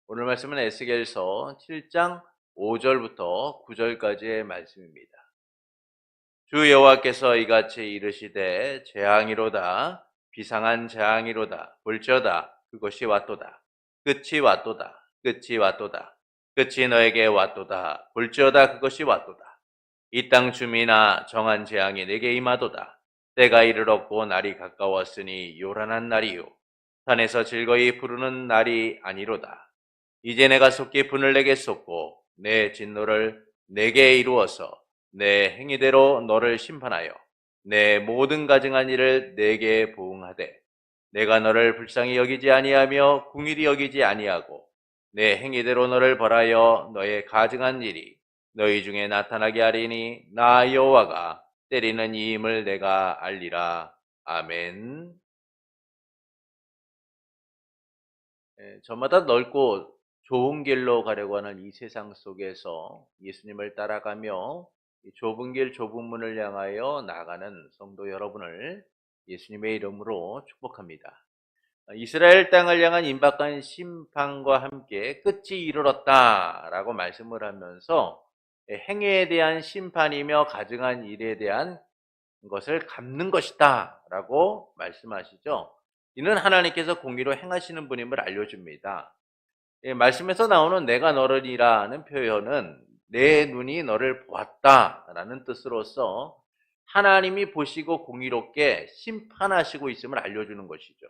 오늘 말씀은 에스겔서 7장 5절부터 9절까지의 말씀입니다. 주 여호와께서 이같이 이르시되 재앙이로다 비상한 재앙이로다 볼지어다 그것이 왔도다 끝이 왔도다 끝이 왔도다 끝이 너에게 왔도다 볼지어다 그것이 왔도다 이 땅 주민아 정한 재앙이 내게 임하도다 때가 이르렀고 날이 가까웠으니 요란한 날이요 산에서 즐거이 부르는 날이 아니로다 이제 내가 속히 분을 내게 쏟고 내 진노를 내게 이루어서 내 행위대로 너를 심판하여 내 모든 가증한 일을 내게 보응하되 내가 너를 불쌍히 여기지 아니하며 궁일이 여기지 아니하고 내 행위대로 너를 벌하여 너의 가증한 일이 너희 중에 나타나게 하리니 나 여호와가 때리는 이임을 내가 알리라. 아멘. 저마다 넓고 좋은 길로 가려고 하는 이 세상 속에서 예수님을 따라가며 좁은 길, 좁은 문을 향하여 나아가는 성도 여러분을 예수님의 이름으로 축복합니다. 이스라엘 땅을 향한 임박한 심판과 함께 끝이 이르렀다라고 말씀을 하면서 행위에 대한 심판이며 가증한 일에 대한 것을 갚는 것이다라고 말씀하시죠. 이는 하나님께서 공의로 행하시는 분임을 알려줍니다. 말씀에서 나오는 내가 너를이라는 표현은 내 눈이 너를 보았다라는 뜻으로서 하나님이 보시고 공의롭게 심판하시고 있음을 알려주는 것이죠.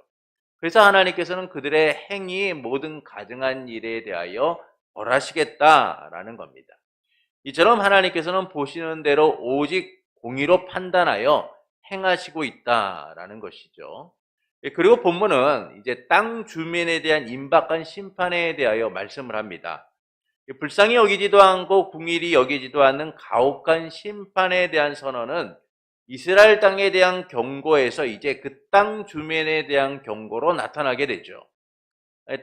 그래서 하나님께서는 그들의 행위 모든 가증한 일에 대하여 벌하시겠다라는 겁니다. 이처럼 하나님께서는 보시는 대로 오직 공의로 판단하여 행하시고 있다라는 것이죠. 그리고 본문은 이제 땅 주민에 대한 임박한 심판에 대하여 말씀을 합니다. 불쌍히 여기지도 않고 궁일이 여기지도 않는 가혹한 심판에 대한 선언은 이스라엘 땅에 대한 경고에서 이제 그 땅 주민에 대한 경고로 나타나게 되죠.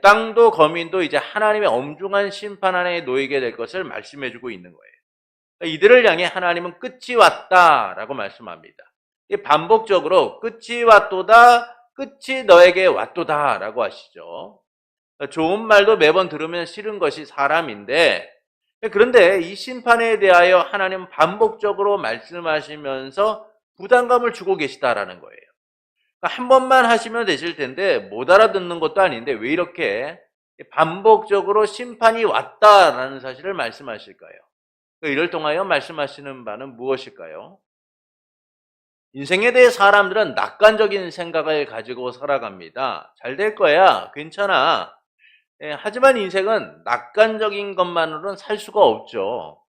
땅도 거민도 이제 하나님의 엄중한 심판 안에 놓이게 될 것을 말씀해주고 있는 거예요. 이들을 향해 하나님은 끝이 왔다라고 말씀합니다. 반복적으로 끝이 왔도다 끝이 너에게 왔도다 라고 하시죠. 좋은 말도 매번 들으면 싫은 것이 사람인데, 그런데 이 심판에 대하여 하나님은 반복적으로 말씀하시면서 부담감을 주고 계시다라는 거예요. 한 번만 하시면 되실 텐데 못 알아듣는 것도 아닌데 왜 이렇게 반복적으로 심판이 왔다라는 사실을 말씀하실까요? 이를 통하여 말씀하시는 바는 무엇일까요? 인생에 대해 사람들은 낙관적인 생각을 가지고 살아갑니다. 잘 될 거야. 괜찮아. 하지만 인생은 낙관적인 것만으로는 살 수가 없죠.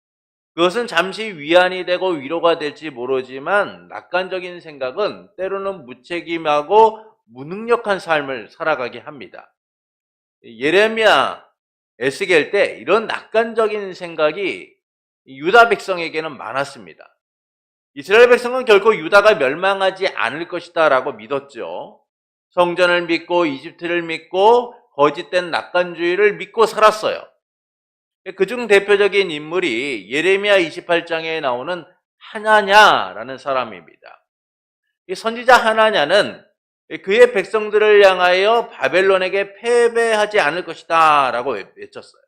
그것은 잠시 위안이 되고 위로가 될지 모르지만 낙관적인 생각은 때로는 무책임하고 무능력한 삶을 살아가게 합니다. 예레미야, 에스겔 때 이런 낙관적인 생각이 유다 백성에게는 많았습니다. 이스라엘 백성은 결코 유다가 멸망하지 않을 것이다 라고 믿었죠. 성전을 믿고 이집트를 믿고 거짓된 낙관주의를 믿고 살았어요. 그중 대표적인 인물이 예레미야 28장에 나오는 하나냐라는 사람입니다. 이 선지자 하나냐는 그의 백성들을 향하여 바벨론에게 패배하지 않을 것이다 라고 외쳤어요.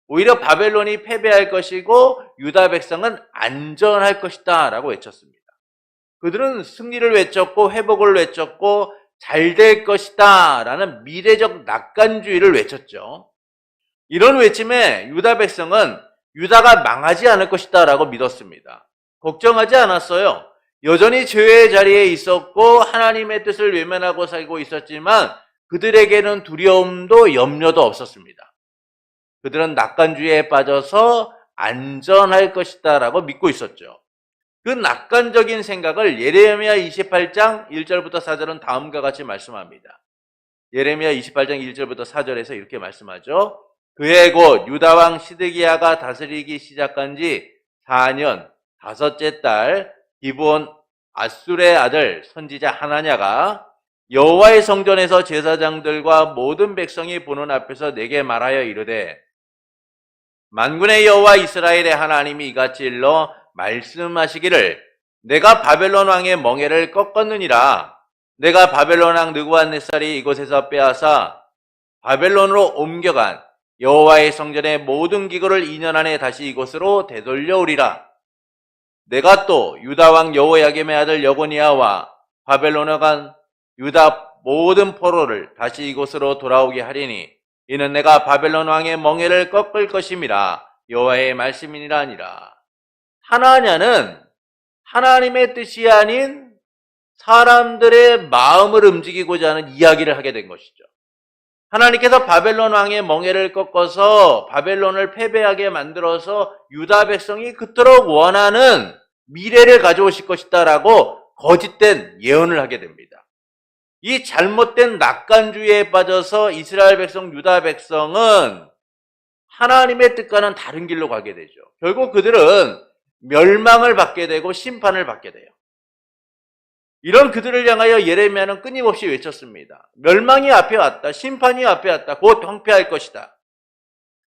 오히려 바벨론이 패배할 것이고 유다 백성은 안전할 것이다 라고 외쳤습니다. 그들은 승리를 외쳤고 회복을 외쳤고 잘 될 것이다 라는 미래적 낙관주의를 외쳤죠. 이런 외침에 유다 백성은 유다가 망하지 않을 것이다 라고 믿었습니다. 걱정하지 않았어요. 여전히 죄의 자리에 있었고 하나님의 뜻을 외면하고 살고 있었지만 그들에게는 두려움도 염려도 없었습니다. 그들은 낙관주의에 빠져서 안전할 것이다 라고 믿고 있었죠. 그 낙관적인 생각을 예레미야 28장 1절부터 4절은 다음과 같이 말씀합니다. 예레미야 28장 1절부터 4절에서 이렇게 말씀하죠. 그해 곧 유다왕 시드기야가 다스리기 시작한 지 4년 5째 달 기브온 아술의 아들 선지자 하나냐가 여호와의 성전에서 제사장들과 모든 백성이 보는 앞에서 내게 말하여 이르되 만군의 여호와 이스라엘의 하나님이 이같이 일러 말씀하시기를 내가 바벨론 왕의 멍에를 꺾었느니라. 내가 바벨론 왕 느부갓네살이 이곳에서 빼앗아 바벨론으로 옮겨간 여호와의 성전의 모든 기구를 2년 안에 다시 이곳으로 되돌려오리라. 내가 또 유다 왕 여호야김의 아들 여고니아와 바벨론에 간 유다 모든 포로를 다시 이곳으로 돌아오게 하리니 이는 내가 바벨론 왕의 멍에를 꺾을 것임이라. 여호와의 말씀이니라 하니라. 하나냐는 하나님의 뜻이 아닌 사람들의 마음을 움직이고자 하는 이야기를 하게 된 것이죠. 하나님께서 바벨론 왕의 멍에를 꺾어서 바벨론을 패배하게 만들어서 유다 백성이 그토록 원하는 미래를 가져오실 것이다라고 거짓된 예언을 하게 됩니다. 이 잘못된 낙관주의에 빠져서 이스라엘 백성, 유다 백성은 하나님의 뜻과는 다른 길로 가게 되죠. 결국 그들은 멸망을 받게 되고 심판을 받게 돼요. 이런 그들을 향하여 예레미야는 끊임없이 외쳤습니다. 멸망이 앞에 왔다. 심판이 앞에 왔다. 곧 황폐할 것이다.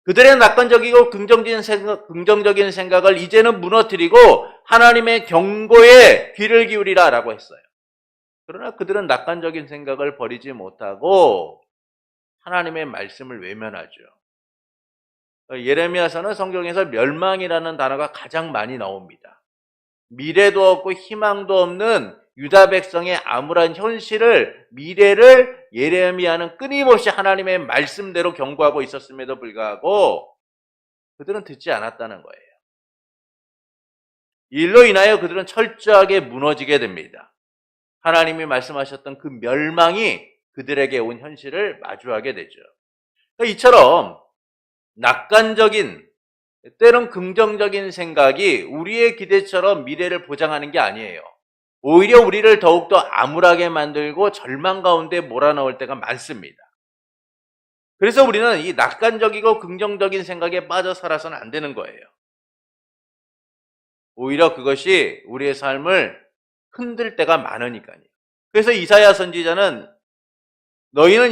그들의 낙관적이고 긍정적인 생각을 이제는 무너뜨리고 하나님의 경고에 귀를 기울이라 라고 했어요. 그러나 그들은 낙관적인 생각을 버리지 못하고 하나님의 말씀을 외면하죠. 예레미야서는 성경에서 멸망이라는 단어가 가장 많이 나옵니다. 미래도 없고 희망도 없는 유다 백성의 암울한 현실을, 미래를 예레미야는 끊임없이 하나님의 말씀대로 경고하고 있었음에도 불구하고 그들은 듣지 않았다는 거예요. 일로 인하여 그들은 철저하게 무너지게 됩니다. 하나님이 말씀하셨던 그 멸망이 그들에게 온 현실을 마주하게 되죠. 이처럼 낙관적인, 때론 긍정적인 생각이 우리의 기대처럼 미래를 보장하는 게 아니에요. 오히려 우리를 더욱더 암울하게 만들고 절망 가운데 몰아넣을 때가 많습니다. 그래서 우리는 이 낙관적이고 긍정적인 생각에 빠져 살아서는 안 되는 거예요. 오히려 그것이 우리의 삶을 흔들 때가 많으니까요. 그래서 이사야 선지자는 너희는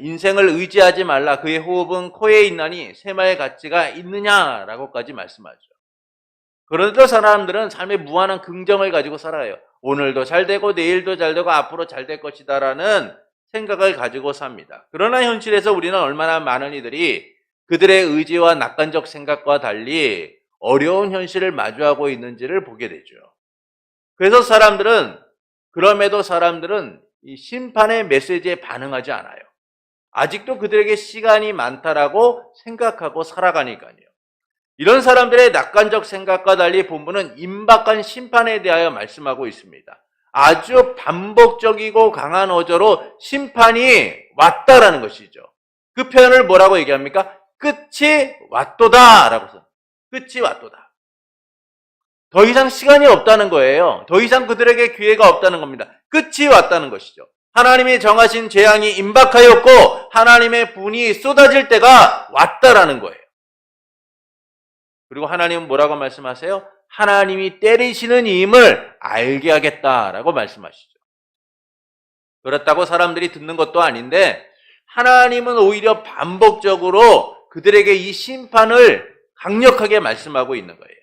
인생을 의지하지 말라. 그의 호흡은 코에 있나니 새마의 가치가 있느냐라고까지 말씀하죠. 그런데도 사람들은 삶에 무한한 긍정을 가지고 살아요. 오늘도 잘 되고 내일도 잘 되고 앞으로 잘 될 것이다라는 생각을 가지고 삽니다. 그러나 현실에서 우리는 얼마나 많은 이들이 그들의 의지와 낙관적 생각과 달리 어려운 현실을 마주하고 있는지를 보게 되죠. 그래서 그럼에도 사람들은 이 심판의 메시지에 반응하지 않아요. 아직도 그들에게 시간이 많다라고 생각하고 살아가니까요. 이런 사람들의 낙관적 생각과 달리 본문은 임박한 심판에 대하여 말씀하고 있습니다. 아주 반복적이고 강한 어조로 심판이 왔다라는 것이죠. 그 표현을 뭐라고 얘기합니까? 끝이 왔도다 라고 써. 끝이 왔도다. 더 이상 시간이 없다는 거예요. 더 이상 그들에게 기회가 없다는 겁니다. 끝이 왔다는 것이죠. 하나님이 정하신 재앙이 임박하였고 하나님의 분이 쏟아질 때가 왔다라는 거예요. 그리고 하나님은 뭐라고 말씀하세요? 하나님이 때리시는 임을 알게 하겠다라고 말씀하시죠. 그렇다고 사람들이 듣는 것도 아닌데 하나님은 오히려 반복적으로 그들에게 이 심판을 강력하게 말씀하고 있는 거예요.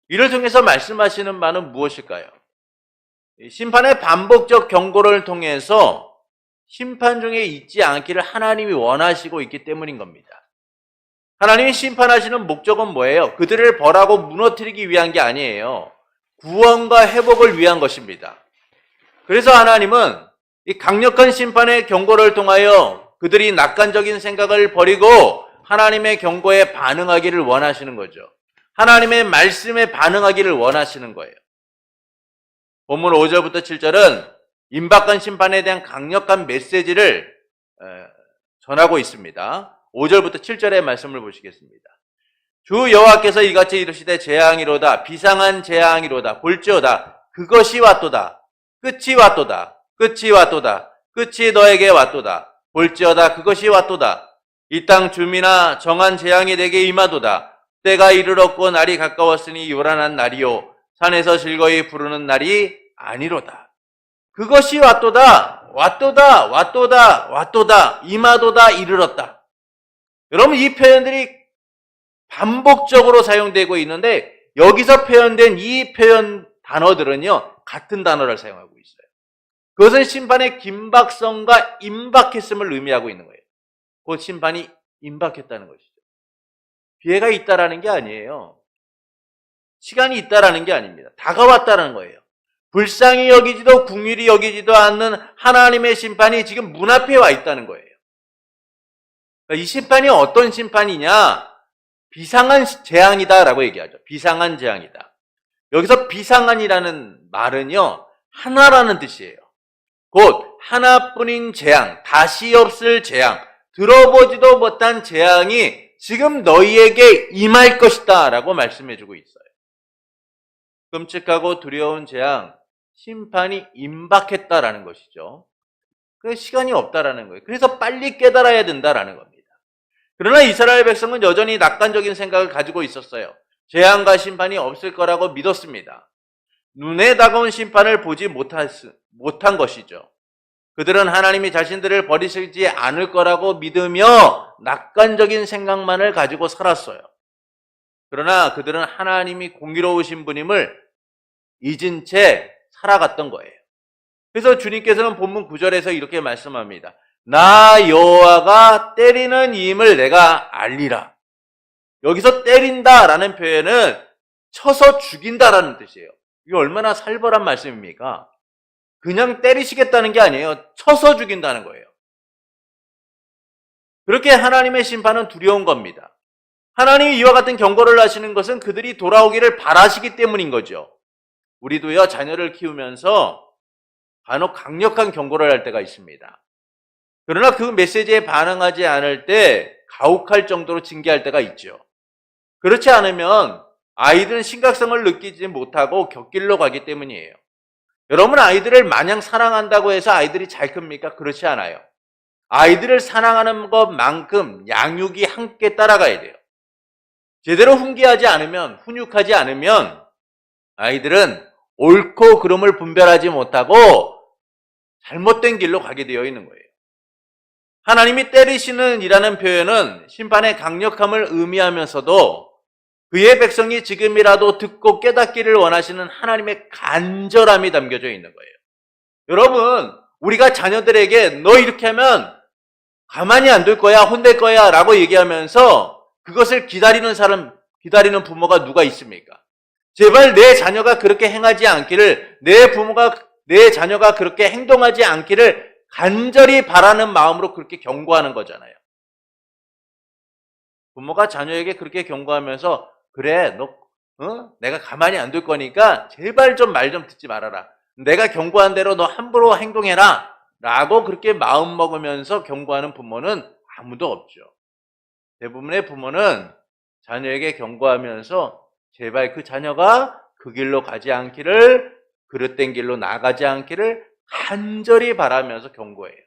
이를 통해서 말씀하시는 바는 무엇일까요? 심판의 반복적 경고를 통해서 심판 중에 있지 않기를 하나님이 원하시고 있기 때문인 겁니다. 하나님이 심판하시는 목적은 뭐예요? 그들을 벌하고 무너뜨리기 위한 게 아니에요. 구원과 회복을 위한 것입니다. 그래서 하나님은 이 강력한 심판의 경고를 통하여 그들이 낙관적인 생각을 버리고 하나님의 경고에 반응하기를 원하시는 거죠. 하나님의 말씀에 반응하기를 원하시는 거예요. 본문 5절부터 7절은 임박한 심판에 대한 강력한 메시지를 전하고 있습니다. 5절부터 7절의 말씀을 보시겠습니다. 주 여호와께서 이같이 이르시되 재앙이로다 비상한 재앙이로다 볼지어다 그것이 왔도다 끝이 왔도다 끝이 왔도다 끝이 너에게 왔도다 볼지어다 그것이 왔도다 이 땅 주민아 정한 재앙이 내게 임하도다 때가 이르렀고 날이 가까웠으니 요란한 날이요 산에서 즐거이 부르는 날이 아니로다. 그것이 왔도다 왔도다 왔도다 왔도다 임하도다 이르렀다. 여러분 이 표현들이 반복적으로 사용되고 있는데 여기서 표현된 이 표현 단어들은요 같은 단어를 사용하고 있어요. 그것은 심판의 긴박성과 임박했음을 의미하고 있는 거예요. 곧 심판이 임박했다는 것이죠. 기회가 있다라는 게 아니에요. 시간이 있다라는 게 아닙니다. 다가왔다는 거예요. 불쌍히 여기지도 긍휼히 여기지도 않는 하나님의 심판이 지금 문 앞에 와 있다는 거예요. 이 심판이 어떤 심판이냐? 비상한 재앙이다라고 얘기하죠. 비상한 재앙이다. 여기서 비상한이라는 말은요, 하나라는 뜻이에요. 곧 하나뿐인 재앙, 다시 없을 재앙, 들어보지도 못한 재앙이 지금 너희에게 임할 것이다 라고 말씀해주고 있어요. 끔찍하고 두려운 재앙, 심판이 임박했다라는 것이죠. 그 시간이 없다라는 거예요. 그래서 빨리 깨달아야 된다라는 겁니다. 그러나 이스라엘 백성은 여전히 낙관적인 생각을 가지고 있었어요. 재앙과 심판이 없을 거라고 믿었습니다. 눈에 다가온 심판을 보지 못한 것이죠. 그들은 하나님이 자신들을 버리시지 않을 거라고 믿으며 낙관적인 생각만을 가지고 살았어요. 그러나 그들은 하나님이 공의로우신 분임을 잊은 채 살아갔던 거예요. 그래서 주님께서는 본문 9절에서 이렇게 말씀합니다. 나 여호와가 때리는 이임을 내가 알리라. 여기서 때린다라는 표현은 쳐서 죽인다라는 뜻이에요. 이게 얼마나 살벌한 말씀입니까? 그냥 때리시겠다는 게 아니에요. 쳐서 죽인다는 거예요. 그렇게 하나님의 심판은 두려운 겁니다. 하나님이 이와 같은 경고를 하시는 것은 그들이 돌아오기를 바라시기 때문인 거죠. 우리도요, 자녀를 키우면서 간혹 강력한 경고를 할 때가 있습니다. 그러나 그 메시지에 반응하지 않을 때 가혹할 정도로 징계할 때가 있죠. 그렇지 않으면 아이들은 심각성을 느끼지 못하고 곁길로 가기 때문이에요. 여러분, 아이들을 마냥 사랑한다고 해서 아이들이 잘 큽니까? 그렇지 않아요. 아이들을 사랑하는 것만큼 양육이 함께 따라가야 돼요. 제대로 훈육하지 않으면 아이들은 옳고 그름을 분별하지 못하고 잘못된 길로 가게 되어 있는 거예요. 하나님이 때리시는 이라는 표현은 심판의 강력함을 의미하면서도 그의 백성이 지금이라도 듣고 깨닫기를 원하시는 하나님의 간절함이 담겨져 있는 거예요. 여러분, 우리가 자녀들에게 너 이렇게 하면 가만히 안 둘 거야, 혼낼 거야 라고 얘기하면서 그것을 기다리는 부모가 누가 있습니까? 제발 내 자녀가 그렇게 행하지 않기를, 내 자녀가 그렇게 행동하지 않기를 간절히 바라는 마음으로 그렇게 경고하는 거잖아요. 부모가 자녀에게 그렇게 경고하면서 그래, 내가 가만히 안 둘 거니까 제발 좀 말 좀 듣지 말아라. 내가 경고한 대로 너 함부로 행동해라 라고 그렇게 마음 먹으면서 경고하는 부모는 아무도 없죠. 대부분의 부모는 자녀에게 경고하면서 제발 그 자녀가 그 길로 가지 않기를, 그릇된 길로 나가지 않기를 간절히 바라면서 경고해요.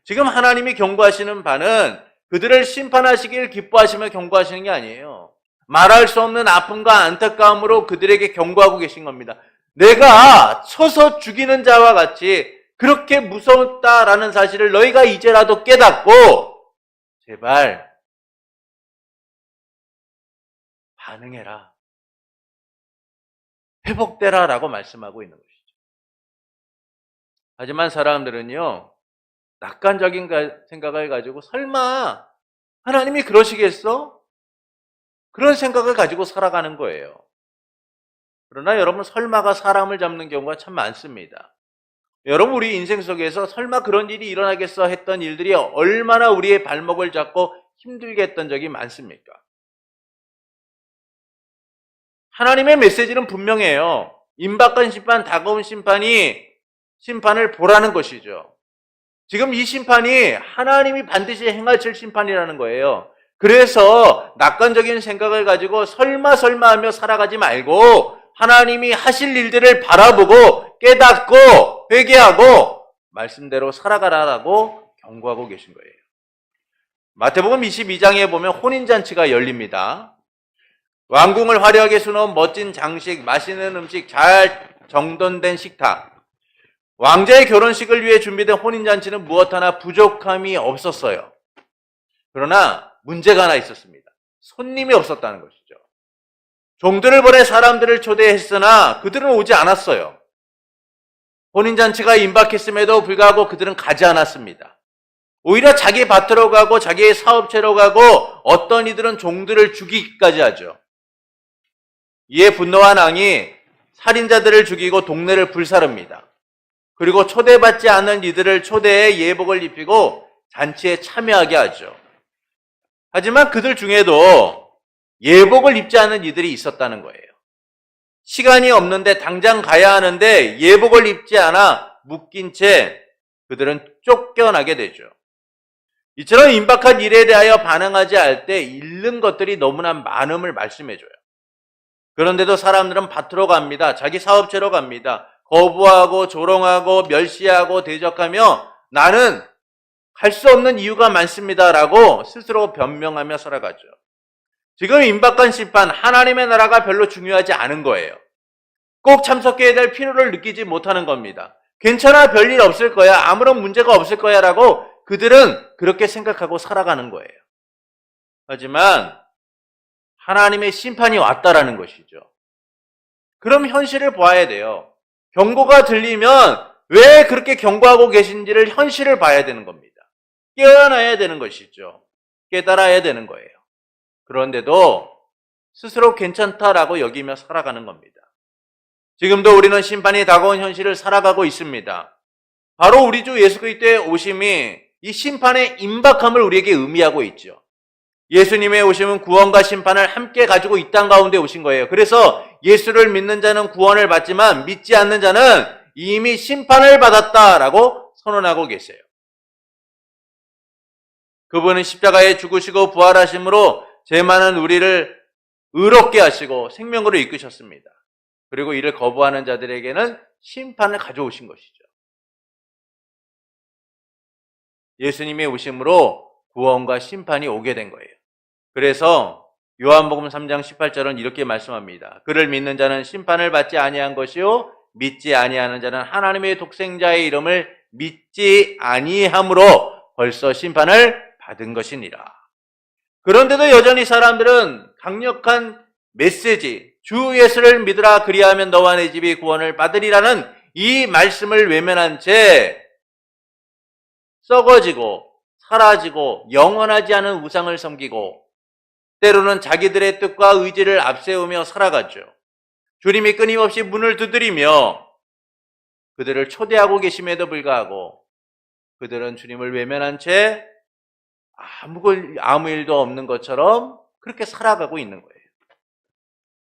지금 하나님이 경고하시는 바는 그들을 심판하시길 기뻐하시며 경고하시는 게 아니에요. 말할 수 없는 아픔과 안타까움으로 그들에게 경고하고 계신 겁니다. 내가 쳐서 죽이는 자와 같이 그렇게 무섭다라는 사실을 너희가 이제라도 깨닫고 제발 반응해라. 회복되라 라고 말씀하고 있는 것이죠. 하지만 사람들은요, 낙관적인 생각을 가지고 설마 하나님이 그러시겠어? 그런 생각을 가지고 살아가는 거예요. 그러나 여러분, 설마가 사람을 잡는 경우가 참 많습니다. 여러분, 우리 인생 속에서 설마 그런 일이 일어나겠어 했던 일들이 얼마나 우리의 발목을 잡고 힘들게 했던 적이 많습니까? 하나님의 메시지는 분명해요. 임박한 심판, 다가온 심판을 보라는 것이죠. 지금 이 심판이 하나님이 반드시 행하실 심판이라는 거예요. 그래서 낙관적인 생각을 가지고 설마 하며 살아가지 말고 하나님이 하실 일들을 바라보고 깨닫고 회개하고 말씀대로 살아가라라고 경고하고 계신 거예요. 마태복음 22장에 보면 혼인잔치가 열립니다. 왕궁을 화려하게 수놓은 멋진 장식, 맛있는 음식, 잘 정돈된 식탁. 왕자의 결혼식을 위해 준비된 혼인잔치는 무엇 하나 부족함이 없었어요. 그러나 문제가 하나 있었습니다. 손님이 없었다는 것이죠. 종들을 보내 사람들을 초대했으나 그들은 오지 않았어요. 혼인잔치가 임박했음에도 불구하고 그들은 가지 않았습니다. 오히려 자기 밭으로 가고 자기의 사업체로 가고 어떤 이들은 종들을 죽이기까지 하죠. 이에 분노한 왕이 살인자들을 죽이고 동네를 불사릅니다. 그리고 초대받지 않은 이들을 초대해 예복을 입히고 잔치에 참여하게 하죠. 하지만 그들 중에도 예복을 입지 않은 이들이 있었다는 거예요. 시간이 없는데 당장 가야 하는데 예복을 입지 않아 묶인 채 그들은 쫓겨나게 되죠. 이처럼 임박한 일에 대하여 반응하지 않을 때 잃는 것들이 너무나 많음을 말씀해줘요. 그런데도 사람들은 밭으로 갑니다. 자기 사업체로 갑니다. 거부하고 조롱하고 멸시하고 대적하며 나는 할 수 없는 이유가 많습니다라고 스스로 변명하며 살아가죠. 지금 임박한 심판, 하나님의 나라가 별로 중요하지 않은 거예요. 꼭 참석해야 될 필요를 느끼지 못하는 겁니다. 괜찮아, 별일 없을 거야, 아무런 문제가 없을 거야 라고 그들은 그렇게 생각하고 살아가는 거예요. 하지만 하나님의 심판이 왔다라는 것이죠. 그럼 현실을 보아야 돼요. 경고가 들리면 왜 그렇게 경고하고 계신지를 현실을 봐야 되는 겁니다. 깨어나야 되는 것이죠. 깨달아야 되는 거예요. 그런데도 스스로 괜찮다라고 여기며 살아가는 겁니다. 지금도 우리는 심판이 다가온 현실을 살아가고 있습니다. 바로 우리 주 예수 그리스도의 오심이 이 심판의 임박함을 우리에게 의미하고 있죠. 예수님의 오심은 구원과 심판을 함께 가지고 이 땅 가운데 오신 거예요. 그래서 예수를 믿는 자는 구원을 받지만 믿지 않는 자는 이미 심판을 받았다라고 선언하고 계세요. 그분은 십자가에 죽으시고 부활하심으로 죄 많은 우리를 의롭게 하시고 생명으로 이끄셨습니다. 그리고 이를 거부하는 자들에게는 심판을 가져오신 것이죠. 예수님의 오심으로 구원과 심판이 오게 된 거예요. 그래서 요한복음 3장 18절은 이렇게 말씀합니다. 그를 믿는 자는 심판을 받지 아니한 것이요 믿지 아니하는 자는 하나님의 독생자의 이름을 믿지 아니함으로 벌써 심판을 받은 것이니라. 그런데도 여전히 사람들은 강력한 메시지, 주 예수를 믿으라 그리하면 너와 내 집이 구원을 받으리라는 이 말씀을 외면한 채 썩어지고 사라지고 영원하지 않은 우상을 섬기고 때로는 자기들의 뜻과 의지를 앞세우며 살아가죠. 주님이 끊임없이 문을 두드리며 그들을 초대하고 계심에도 불구하고 그들은 주님을 외면한 채 아무 일도 없는 것처럼 그렇게 살아가고 있는 거예요.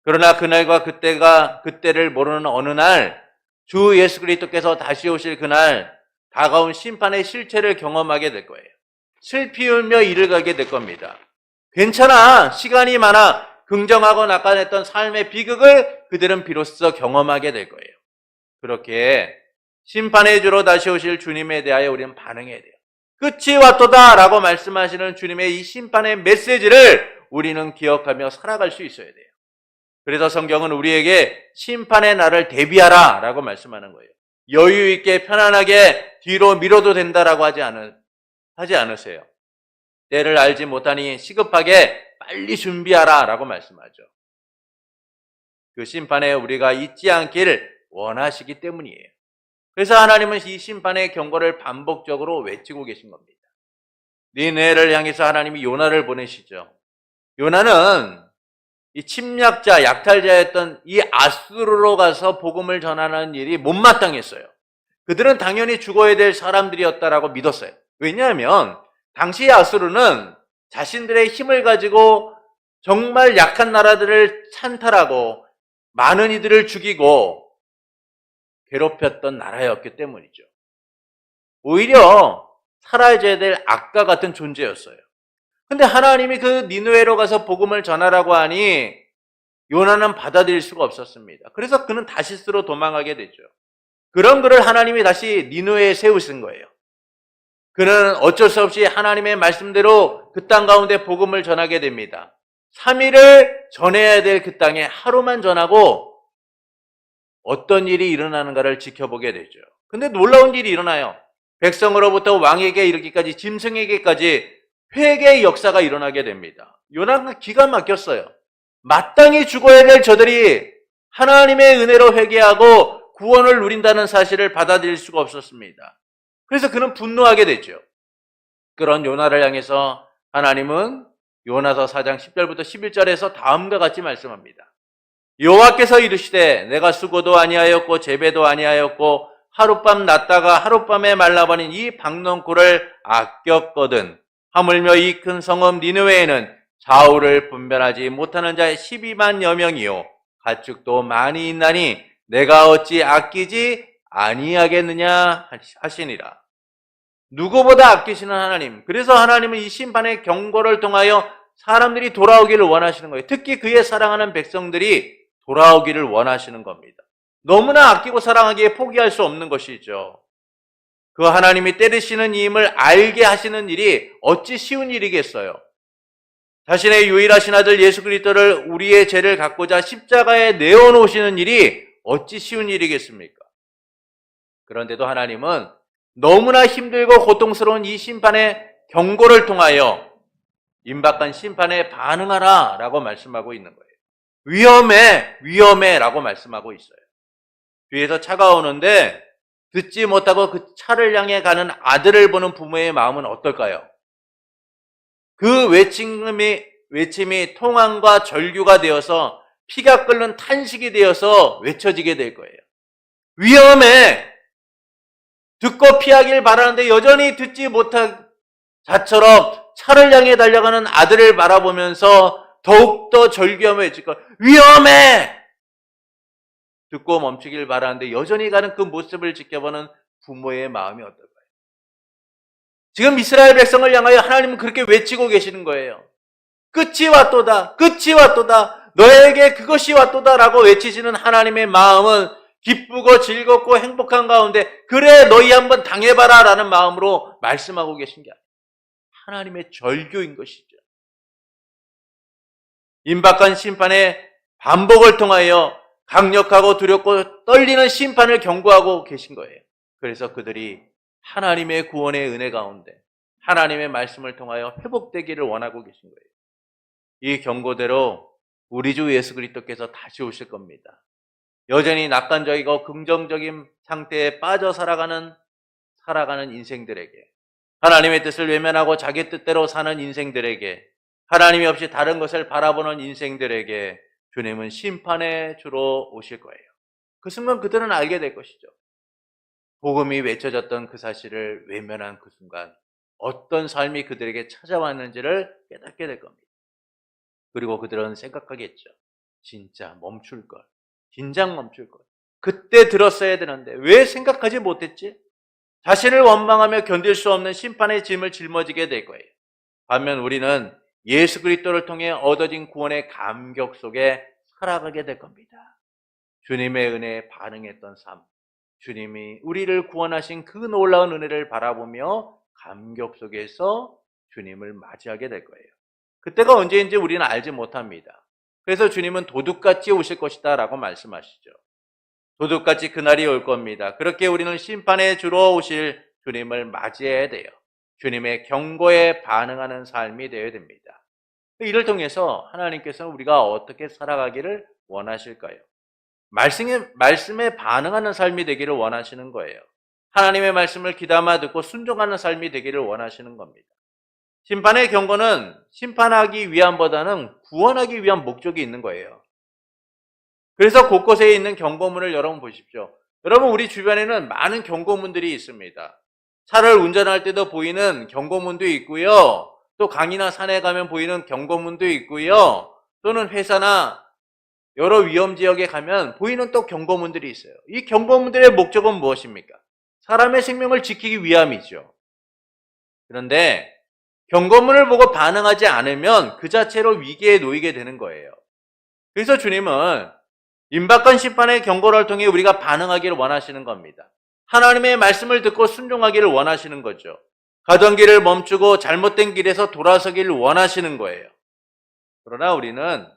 그러나 그날과 그때를 모르는 어느 날 주 예수 그리스도께서 다시 오실 그날 다가온 심판의 실체를 경험하게 될 거예요. 슬피 울며 이를 가게 될 겁니다. 괜찮아, 시간이 많아, 긍정하고 낙관했던 삶의 비극을 그들은 비로소 경험하게 될 거예요. 그렇게 심판의 주로 다시 오실 주님에 대하여 우리는 반응해야 돼요. 끝이 왔도다 라고 말씀하시는 주님의 이 심판의 메시지를 우리는 기억하며 살아갈 수 있어야 돼요. 그래서 성경은 우리에게 심판의 날을 대비하라 라고 말씀하는 거예요. 여유 있게 편안하게 뒤로 미뤄도 된다라고 하지 않으세요. 때를 알지 못하니 시급하게 빨리 준비하라 라고 말씀하죠. 그 심판에 우리가 잊지 않기를 원하시기 때문이에요. 그래서 하나님은 이 심판의 경고를 반복적으로 외치고 계신 겁니다. 니네를 향해서 하나님이 요나를 보내시죠. 요나는 이 침략자, 약탈자였던 이 아수르로 가서 복음을 전하는 일이 못마땅했어요. 그들은 당연히 죽어야 될 사람들이었다라고 믿었어요. 왜냐하면 당시 아수르는 자신들의 힘을 가지고 정말 약한 나라들을 찬탈하고 많은 이들을 죽이고 괴롭혔던 나라였기 때문이죠. 오히려 사라져야 될 악과 같은 존재였어요. 근데 하나님이 그 니느웨로 가서 복음을 전하라고 하니 요나는 받아들일 수가 없었습니다. 그래서 그는 다시스로 도망가게 되죠. 그런 그를 하나님이 다시 니느웨에 세우신 거예요. 그는 어쩔 수 없이 하나님의 말씀대로 그 땅 가운데 복음을 전하게 됩니다. 3일을 전해야 될 그 땅에 하루만 전하고 어떤 일이 일어나는가를 지켜보게 되죠. 근데 놀라운 일이 일어나요. 백성으로부터 왕에게 이르기까지 짐승에게까지 회개의 역사가 일어나게 됩니다. 요나가 기가 막혔어요. 마땅히 죽어야 될 저들이 하나님의 은혜로 회개하고 구원을 누린다는 사실을 받아들일 수가 없었습니다. 그래서 그는 분노하게 되죠. 그런 요나를 향해서 하나님은 요나서 4장 10절부터 11절에서 다음과 같이 말씀합니다. 여호와께서 이르시되 내가 수고도 아니하였고 재배도 아니하였고 하룻밤 났다가 하룻밤에 말라버린 이 박농쿨을 아꼈거든. 하물며 이 큰 성읍 니느웨에는 좌우를 분별하지 못하는 자 12만여 명이요 가축도 많이 있나니 내가 어찌 아끼지 아니하겠느냐 하시니라. 누구보다 아끼시는 하나님. 그래서 하나님은 이 심판의 경고를 통하여 사람들이 돌아오기를 원하시는 거예요. 특히 그의 사랑하는 백성들이 돌아오기를 원하시는 겁니다. 너무나 아끼고 사랑하기에 포기할 수 없는 것이죠. 그 하나님이 때리시는 이임을 알게 하시는 일이 어찌 쉬운 일이겠어요. 자신의 유일하신 아들 예수 그리스도를 우리의 죄를 갖고자 십자가에 내어놓으시는 일이 어찌 쉬운 일이겠습니까? 그런데도 하나님은 너무나 힘들고 고통스러운 이 심판의 경고를 통하여 임박한 심판에 반응하라 라고 말씀하고 있는 거예요. 위험해 라고 말씀하고 있어요. 뒤에서 차가 오는데 듣지 못하고 그 차를 향해 가는 아들을 보는 부모의 마음은 어떨까요? 그 외침이 통함과 절규가 되어서 피가 끓는 탄식이 되어서 외쳐지게 될 거예요. 위험해! 듣고 피하길 바라는데 여전히 듣지 못한 자처럼 차를 향해 달려가는 아들을 바라보면서 더욱더 절규하며 외칠 거예요. 위험해! 듣고 멈추길 바라는데 여전히 가는 그 모습을 지켜보는 부모의 마음이 어떨까요? 지금 이스라엘 백성을 향하여 하나님은 그렇게 외치고 계시는 거예요. 끝이 왔도다. 끝이 왔도다. 너에게 그것이 왔도다 라고 외치시는 하나님의 마음은 기쁘고 즐겁고 행복한 가운데 그래 너희 한번 당해봐라 라는 마음으로 말씀하고 계신 게 아니에요. 하나님의 절규인 것이죠. 임박한 심판의 반복을 통하여 강력하고 두렵고 떨리는 심판을 경고하고 계신 거예요. 그래서 그들이 하나님의 구원의 은혜 가운데 하나님의 말씀을 통하여 회복되기를 원하고 계신 거예요. 이 경고대로 우리 주 예수 그리스도께서 다시 오실 겁니다. 여전히 낙관적이고 긍정적인 상태에 빠져 살아가는 인생들에게, 하나님의 뜻을 외면하고 자기 뜻대로 사는 인생들에게, 하나님이 없이 다른 것을 바라보는 인생들에게 주님은 심판의 주로 오실 거예요. 그 순간 그들은 알게 될 것이죠. 복음이 외쳐졌던 그 사실을 외면한 그 순간 어떤 삶이 그들에게 찾아왔는지를 깨닫게 될 겁니다. 그리고 그들은 생각하겠죠. 진짜 멈출걸. 긴장 멈출걸. 그때 들었어야 되는데 왜 생각하지 못했지? 자신을 원망하며 견딜 수 없는 심판의 짐을 짊어지게 될 거예요. 반면 우리는 예수 그리스도를 통해 얻어진 구원의 감격 속에 살아가게 될 겁니다. 주님의 은혜에 반응했던 삶, 주님이 우리를 구원하신 그 놀라운 은혜를 바라보며 감격 속에서 주님을 맞이하게 될 거예요. 그때가 언제인지 우리는 알지 못합니다. 그래서 주님은 도둑같이 오실 것이다 라고 말씀하시죠. 도둑같이 그날이 올 겁니다. 그렇게 우리는 심판의 주로 오실 주님을 맞이해야 돼요. 주님의 경고에 반응하는 삶이 되어야 됩니다. 이를 통해서 하나님께서는 우리가 어떻게 살아가기를 원하실까요? 말씀에 반응하는 삶이 되기를 원하시는 거예요. 하나님의 말씀을 귀담아 듣고 순종하는 삶이 되기를 원하시는 겁니다. 심판의 경고는 심판하기 위함보다는 구원하기 위한 목적이 있는 거예요. 그래서 곳곳에 있는 경고문을 여러분 보십시오. 여러분 우리 주변에는 많은 경고문들이 있습니다. 차를 운전할 때도 보이는 경고문도 있고요. 또 강이나 산에 가면 보이는 경고문도 있고요. 또는 회사나 여러 위험 지역에 가면 보이는 또 경고문들이 있어요. 이 경고문들의 목적은 무엇입니까? 사람의 생명을 지키기 위함이죠. 그런데 경고문을 보고 반응하지 않으면 그 자체로 위기에 놓이게 되는 거예요. 그래서 주님은 임박한 심판의 경고를 통해 우리가 반응하기를 원하시는 겁니다. 하나님의 말씀을 듣고 순종하기를 원하시는 거죠. 가던 길을 멈추고 잘못된 길에서 돌아서기를 원하시는 거예요. 그러나 우리는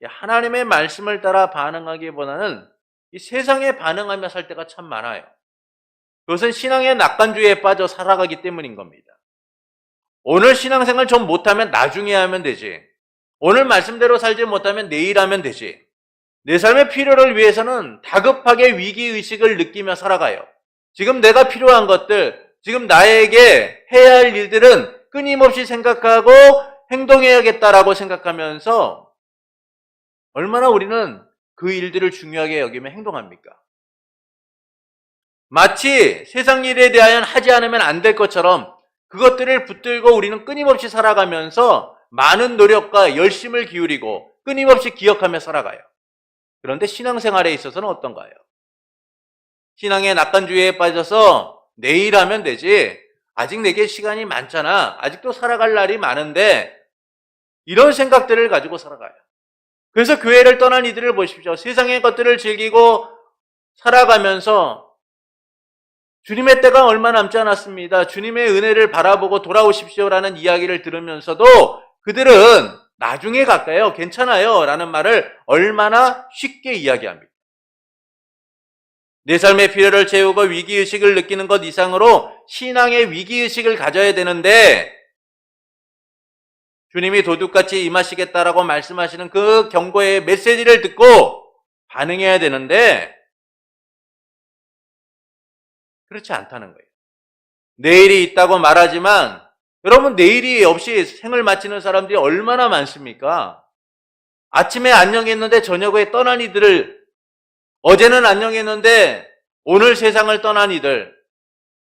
하나님의 말씀을 따라 반응하기보다는 이 세상에 반응하며 살 때가 참 많아요. 그것은 신앙의 낙관주의에 빠져 살아가기 때문인 겁니다. 오늘 신앙생활 좀 못하면 나중에 하면 되지. 오늘 말씀대로 살지 못하면 내일 하면 되지. 내 삶의 필요를 위해서는 다급하게 위기의식을 느끼며 살아가요. 지금 내가 필요한 것들, 지금 나에게 해야 할 일들은 끊임없이 생각하고 행동해야겠다라고 생각하면서 얼마나 우리는 그 일들을 중요하게 여기며 행동합니까? 마치 세상 일에 대하여 하지 않으면 안 될 것처럼 그것들을 붙들고 우리는 끊임없이 살아가면서 많은 노력과 열심을 기울이고 끊임없이 기억하며 살아가요. 그런데 신앙생활에 있어서는 어떤가요? 신앙의 낙관주의에 빠져서 내일 하면 되지. 아직 내게 시간이 많잖아. 아직도 살아갈 날이 많은데 이런 생각들을 가지고 살아가요. 그래서 교회를 떠난 이들을 보십시오. 세상의 것들을 즐기고 살아가면서 주님의 때가 얼마 남지 않았습니다. 주님의 은혜를 바라보고 돌아오십시오라는 이야기를 들으면서도 그들은 나중에 갈까요? 괜찮아요. 라는 말을 얼마나 쉽게 이야기합니다. 내 삶의 필요를 채우고 위기의식을 느끼는 것 이상으로 신앙의 위기의식을 가져야 되는데 주님이 도둑같이 임하시겠다라고 말씀하시는 그 경고의 메시지를 듣고 반응해야 되는데 그렇지 않다는 거예요. 내일이 있다고 말하지만 여러분 내일이 없이 생을 마치는 사람들이 얼마나 많습니까? 아침에 안녕했는데 저녁에 떠난 이들을 어제는 안녕했는데 오늘 세상을 떠난 이들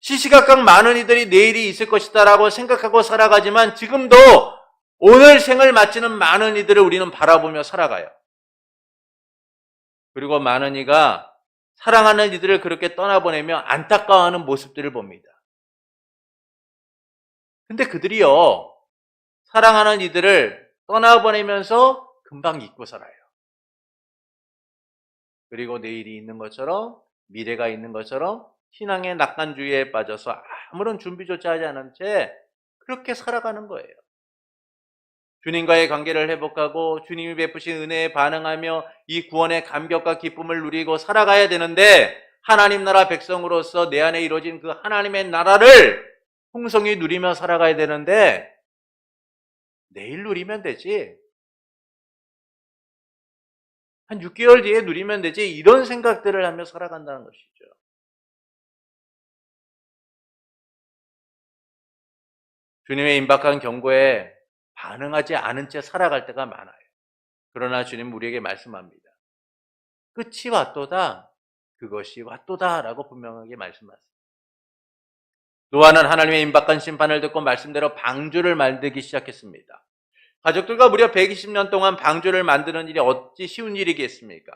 시시각각 많은 이들이 내일이 있을 것이다라고 생각하고 살아가지만 지금도 오늘 생을 마치는 많은 이들을 우리는 바라보며 살아가요. 그리고 많은 이가 사랑하는 이들을 그렇게 떠나보내며 안타까워하는 모습들을 봅니다. 근데 그들이요, 사랑하는 이들을 떠나보내면서 금방 잊고 살아요. 그리고 내일이 있는 것처럼, 미래가 있는 것처럼 신앙의 낙관주의에 빠져서 아무런 준비조차 하지 않은 채 그렇게 살아가는 거예요. 주님과의 관계를 회복하고 주님이 베푸신 은혜에 반응하며 이 구원의 감격과 기쁨을 누리고 살아가야 되는데 하나님 나라 백성으로서 내 안에 이루어진 그 하나님의 나라를 풍성히 누리며 살아가야 되는데 내일 누리면 되지. 한 6개월 뒤에 누리면 되지. 이런 생각들을 하며 살아간다는 것이죠. 주님의 임박한 경고에 반응하지 않은 채 살아갈 때가 많아요. 그러나 주님 우리에게 말씀합니다. 끝이 왔도다. 그것이 왔도다. 라고 분명하게 말씀하세요. 노아는 하나님의 임박한 심판을 듣고 말씀대로 방주를 만들기 시작했습니다. 가족들과 무려 120년 동안 방주를 만드는 일이 어찌 쉬운 일이겠습니까?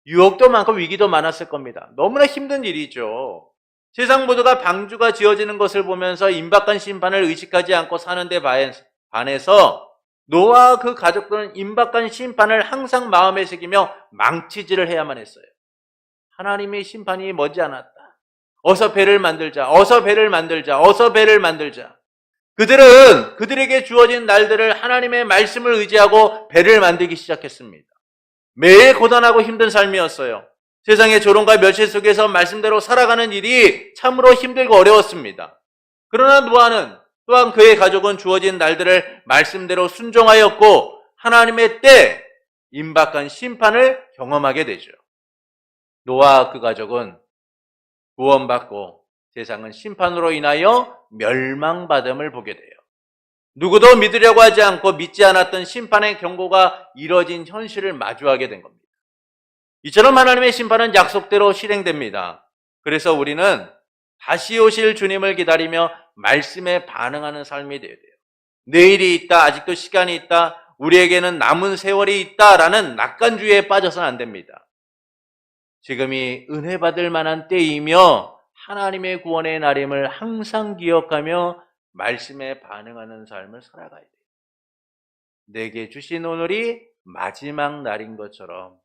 유혹도 많고 위기도 많았을 겁니다. 너무나 힘든 일이죠. 세상 모두가 방주가 지어지는 것을 보면서 임박한 심판을 의식하지 않고 사는데 반해서 노아와 그 가족들은 임박한 심판을 항상 마음에 새기며 망치질을 해야만 했어요. 하나님의 심판이 머지않았다. 어서 배를 만들자. 어서 배를 만들자. 어서 배를 만들자. 그들은 그들에게 주어진 날들을 하나님의 말씀을 의지하고 배를 만들기 시작했습니다. 매일 고단하고 힘든 삶이었어요. 세상의 조롱과 멸시 속에서 말씀대로 살아가는 일이 참으로 힘들고 어려웠습니다. 그러나 노아는 또한 그의 가족은 주어진 날들을 말씀대로 순종하였고 하나님의 때 임박한 심판을 경험하게 되죠. 노아와 그 가족은 구원받고 세상은 심판으로 인하여 멸망받음을 보게 돼요. 누구도 믿으려고 하지 않고 믿지 않았던 심판의 경고가 이뤄진 현실을 마주하게 된 겁니다. 이처럼 하나님의 심판은 약속대로 실행됩니다. 그래서 우리는 다시 오실 주님을 기다리며 말씀에 반응하는 삶이 되어야 돼요. 내일이 있다, 아직도 시간이 있다, 우리에게는 남은 세월이 있다라는 낙관주의에 빠져서는 안 됩니다. 지금이 은혜 받을 만한 때이며 하나님의 구원의 날임을 항상 기억하며 말씀에 반응하는 삶을 살아가야 돼요. 내게 주신 오늘이 마지막 날인 것처럼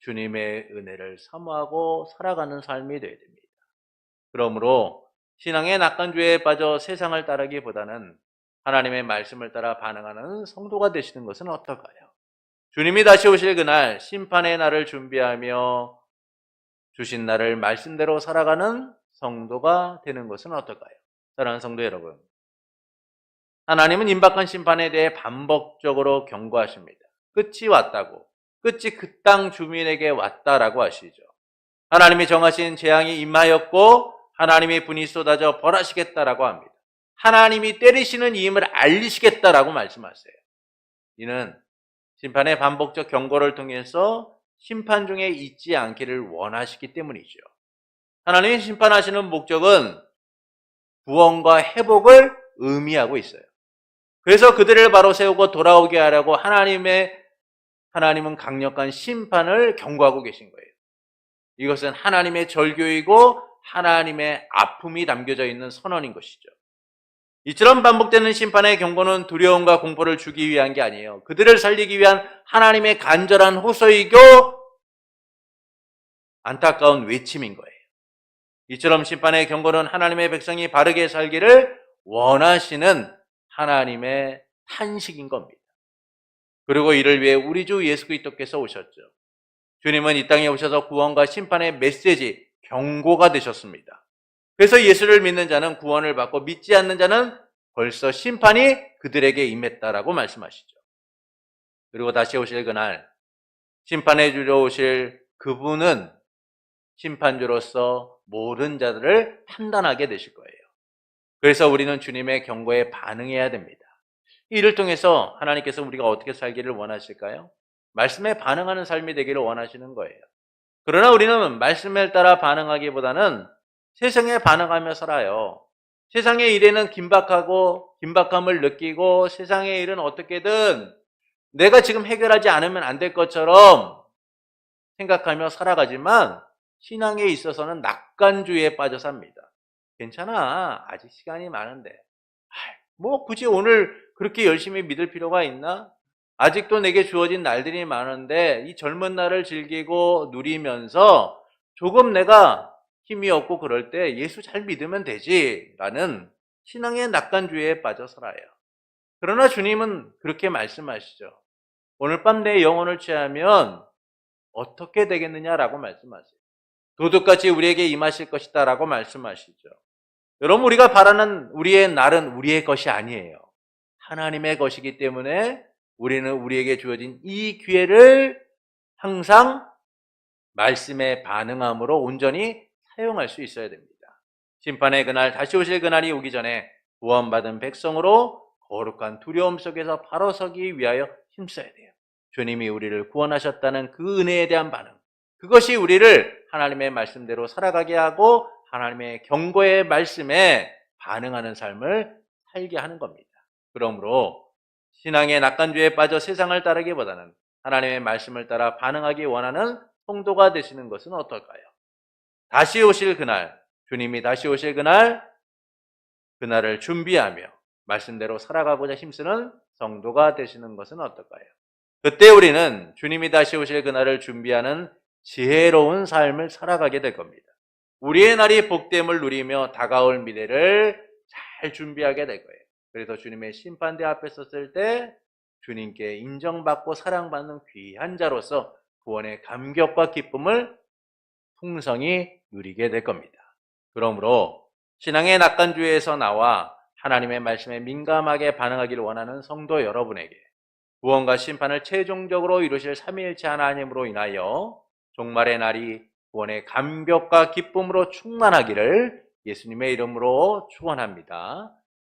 주님의 은혜를 사모하고 살아가는 삶이 되어야 됩니다. 그러므로 신앙의 낙관주의에 빠져 세상을 따르기보다는 하나님의 말씀을 따라 반응하는 성도가 되시는 것은 어떨까요? 주님이 다시 오실 그날 심판의 날을 준비하며 주신 날을 말씀대로 살아가는 성도가 되는 것은 어떨까요? 사랑하는 성도 여러분, 하나님은 임박한 심판에 대해 반복적으로 경고하십니다. 끝이 왔다고, 끝이 그 땅 주민에게 왔다라고 하시죠. 하나님이 정하신 재앙이 임하였고 하나님의 분이 쏟아져 벌하시겠다라고 합니다. 하나님이 때리시는 이임을 알리시겠다라고 말씀하세요. 이는 심판의 반복적 경고를 통해서 심판 중에 있지 않기를 원하시기 때문이죠. 하나님이 심판하시는 목적은 구원과 회복을 의미하고 있어요. 그래서 그들을 바로 세우고 돌아오게 하려고 하나님은 강력한 심판을 경고하고 계신 거예요. 이것은 하나님의 절규이고 하나님의 아픔이 담겨져 있는 선언인 것이죠. 이처럼 반복되는 심판의 경고는 두려움과 공포를 주기 위한 게 아니에요. 그들을 살리기 위한 하나님의 간절한 호소이고 안타까운 외침인 거예요. 이처럼 심판의 경고는 하나님의 백성이 바르게 살기를 원하시는 하나님의 탄식인 겁니다. 그리고 이를 위해 우리 주 예수 그리스도께서 오셨죠. 주님은 이 땅에 오셔서 구원과 심판의 메시지, 경고가 되셨습니다. 그래서 예수를 믿는 자는 구원을 받고 믿지 않는 자는 벌써 심판이 그들에게 임했다라고 말씀하시죠. 그리고 다시 오실 그날 심판해 주러 오실 그분은 심판주로서 모든 자들을 판단하게 되실 거예요. 그래서 우리는 주님의 경고에 반응해야 됩니다. 이를 통해서 하나님께서 우리가 어떻게 살기를 원하실까요? 말씀에 반응하는 삶이 되기를 원하시는 거예요. 그러나 우리는 말씀에 따라 반응하기보다는 세상에 반응하며 살아요. 세상의 일에는 긴박함을 느끼고 세상의 일은 어떻게든 내가 지금 해결하지 않으면 안 될 것처럼 생각하며 살아가지만 신앙에 있어서는 낙관주의에 빠져 삽니다. 괜찮아. 아직 시간이 많은데. 뭐 굳이 오늘 그렇게 열심히 믿을 필요가 있나? 아직도 내게 주어진 날들이 많은데 이 젊은 날을 즐기고 누리면서 조금 내가 힘이 없고 그럴 때 예수 잘 믿으면 되지라는 신앙의 낙관주의에 빠져 살아요. 그러나 주님은 그렇게 말씀하시죠. 오늘 밤 내 영혼을 취하면 어떻게 되겠느냐라고 말씀하세요. 도둑같이 우리에게 임하실 것이다 라고 말씀하시죠. 여러분, 우리가 바라는 우리의 날은 우리의 것이 아니에요. 하나님의 것이기 때문에 우리는 우리에게 주어진 이 기회를 항상 말씀에 반응함으로 온전히 사용할 수 있어야 됩니다. 심판의 그날, 다시 오실 그날이 오기 전에 구원받은 백성으로 거룩한 두려움 속에서 바로 서기 위하여 힘써야 돼요. 주님이 우리를 구원하셨다는 그 은혜에 대한 반응, 그것이 우리를 하나님의 말씀대로 살아가게 하고 하나님의 경고의 말씀에 반응하는 삶을 살게 하는 겁니다. 그러므로 신앙의 낙관주의에 빠져 세상을 따르기보다는 하나님의 말씀을 따라 반응하기 원하는 성도가 되시는 것은 어떨까요? 다시 오실 그날, 주님이 다시 오실 그날을 준비하며 말씀대로 살아가고자 힘쓰는 성도가 되시는 것은 어떨까요? 그때 우리는 주님이 다시 오실 그날을 준비하는 지혜로운 삶을 살아가게 될 겁니다. 우리의 날이 복됨을 누리며 다가올 미래를 잘 준비하게 될 거예요. 그래서 주님의 심판대 앞에 섰을 때 주님께 인정받고 사랑받는 귀한 자로서 구원의 감격과 기쁨을 풍성히 누리게 될 겁니다. 그러므로 신앙의 낙관주의에서 나와 하나님의 말씀에 민감하게 반응하기를 원하는 성도 여러분에게 구원과 심판을 최종적으로 이루실 삼위일체 하나님으로 인하여 종말의 날이 구원의 감격과 기쁨으로 충만하기를 예수님의 이름으로 축원합니다.